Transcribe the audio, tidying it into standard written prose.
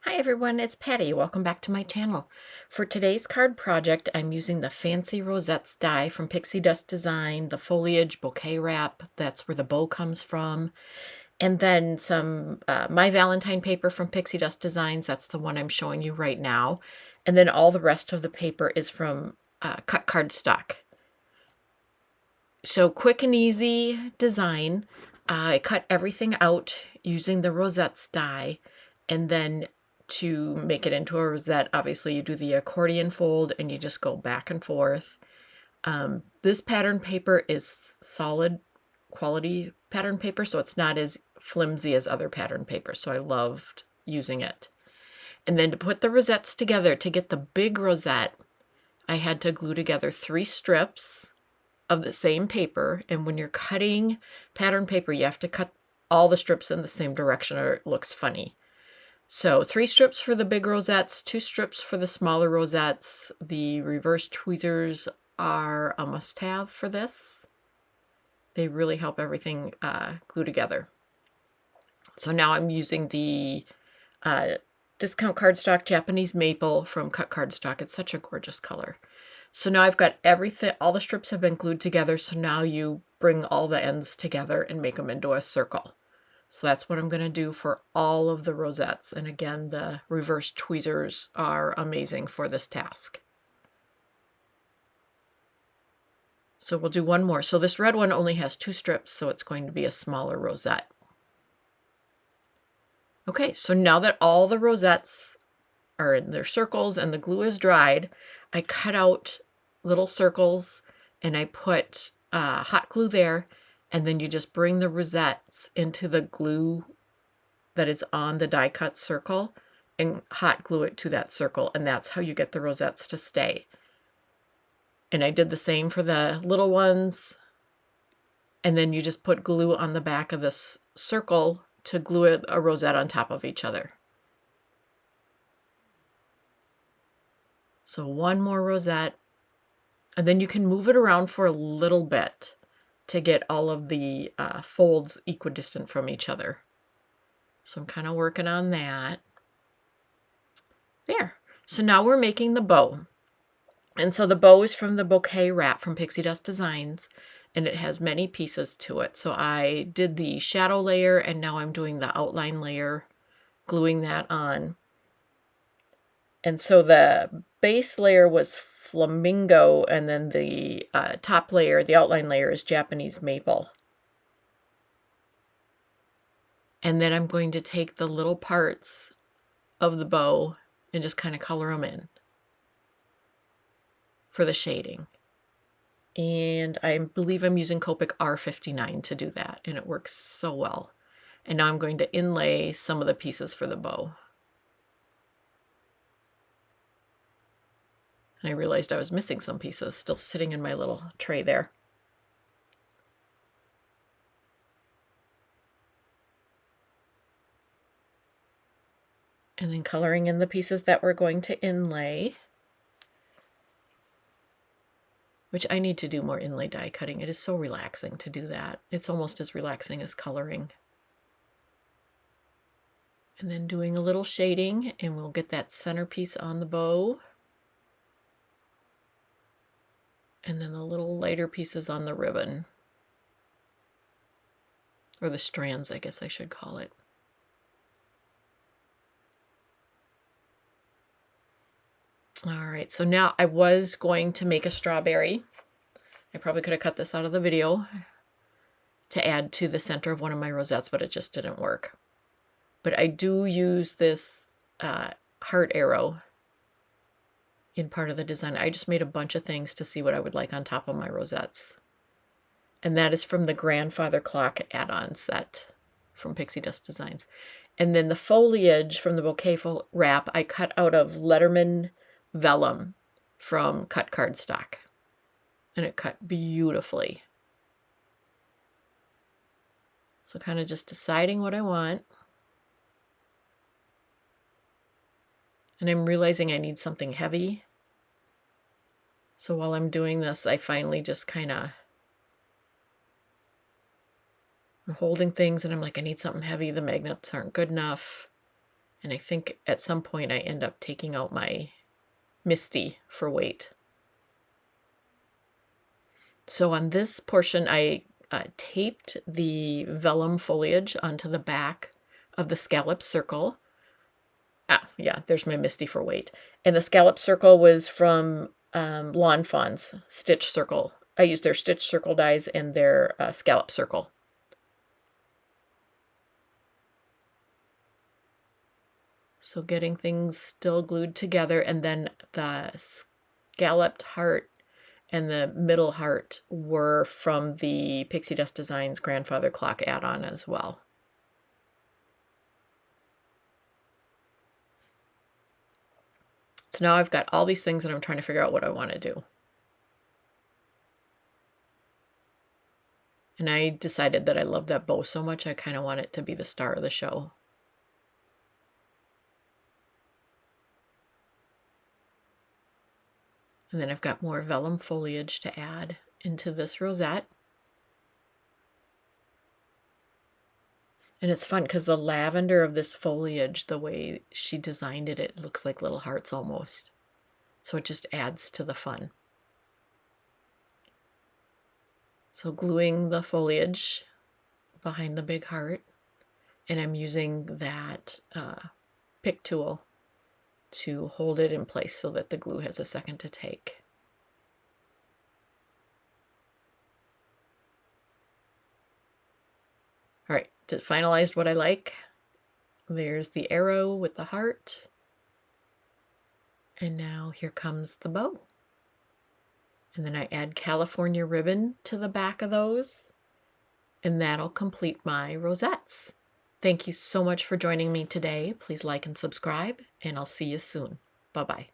Hi everyone, it's Patty. Welcome back to my channel. For today's card project, I'm using the Fancy Rosettes Die from Pixi Dust Design, the Foliage Bouquet Wrap, that's where the bow comes from, and then some My Valentine paper from Pixi Dust Designs, that's the one I'm showing you right now, and then all the rest of the paper is from CutCardStock. So quick and easy design. I cut everything out using the Rosettes die, and then to make it into a rosette, obviously you do the accordion fold and you just go back and forth. This pattern paper is solid quality pattern paper, so it's not as flimsy as other pattern paper, so I loved using it. And then to put the rosettes together, to get the big rosette, I had to glue together 3 strips of the same paper, and when you're cutting pattern paper, you have to cut all the strips in the same direction or it looks funny. So 3 strips for the big rosettes, 2 strips for the smaller rosettes. The reverse tweezers are a must-have for this. They really help everything glue together. So now I'm using the discount cardstock Japanese maple from CutCardStock. It's such a gorgeous color. So now I've got everything, all the strips have been glued together, so now you bring all the ends together and make them into a circle. So that's what I'm going to do for all of the rosettes. And again, the reverse tweezers are amazing for this task. So we'll do one more. So this red one only has 2 strips, so it's going to be a smaller rosette. Okay, so now that all the rosettes are in their circles and the glue is dried, I cut out little circles and I put hot glue there, and then you just bring the rosettes into the glue that is on the die cut circle and hot glue it to that circle, and that's how you get the rosettes to stay. And I did the same for the little ones, and then you just put glue on the back of this circle to glue a rosette on top of each other. So one more rosette, and then you can move it around for a little bit to get all of the folds equidistant from each other. So I'm kind of working on that. There. So now we're making the bow. And so the bow is from the Bouquet Wrap from Pixi Dust Designs, and it has many pieces to it. So I did the shadow layer, and now I'm doing the outline layer, gluing that on. And so the base layer was flamingo, and then the top layer, the outline layer, is Japanese maple. And then I'm going to take the little parts of the bow and just kind of color them in for the shading. And I believe I'm using Copic R59 to do that, and it works so well. And now I'm going to inlay some of the pieces for the bow. And I realized I was missing some pieces still sitting in my little tray there. And then coloring in the pieces that we're going to inlay, which I need to do more inlay die cutting. It is so relaxing to do that. It's almost as relaxing as coloring. And then doing a little shading, and we'll get that centerpiece on the bow. And then the little lighter pieces on the ribbon. Or the strands, I guess I should call it. All right, so now I was going to make a strawberry. I probably could have cut this out of the video to add to the center of one of my rosettes, but it just didn't work. But I do use this heart arrow in part of the design. I just made a bunch of things to see what I would like on top of my rosettes. And that is from the Grandfather Clock add-on set from Pixi Dust Designs. And then the foliage from the Bouquet Wrap I cut out of Letterman vellum from CutCardStock, and it cut beautifully. So kind of just deciding what I want, and I'm realizing I need something heavy. So while I'm doing this, I finally just kind of, I'm holding things and I'm like, I need something heavy. The magnets aren't good enough. And I think at some point I end up taking out my Misty for weight. So on this portion, I taped the vellum foliage onto the back of the scallop circle. Ah, yeah, there's my Misty for weight. And the scallop circle was from Lawn Fawn's Stitch Circle. I used their Stitch Circle dies and their scallop circle. So getting things still glued together, and then the scalloped heart and the middle heart were from the Pixi Dust Designs grandfather clock add-on as well. So now I've got all these things and I'm trying to figure out what I want to do. And I decided that I love that bow so much, I kind of want it to be the star of the show. And then I've got more vellum foliage to add into this rosette. And it's fun because the lavender of this foliage, the way she designed it, it looks like little hearts almost. So it just adds to the fun. So gluing the foliage behind the big heart, and I'm using that pick tool to hold it in place so that the glue has a second to take. All right, finalized what I like. There's the arrow with the heart. And now here comes the bow. And then I add California ribbon to the back of those. And that'll complete my rosettes. Thank you so much for joining me today. Please like and subscribe, and I'll see you soon. Bye-bye.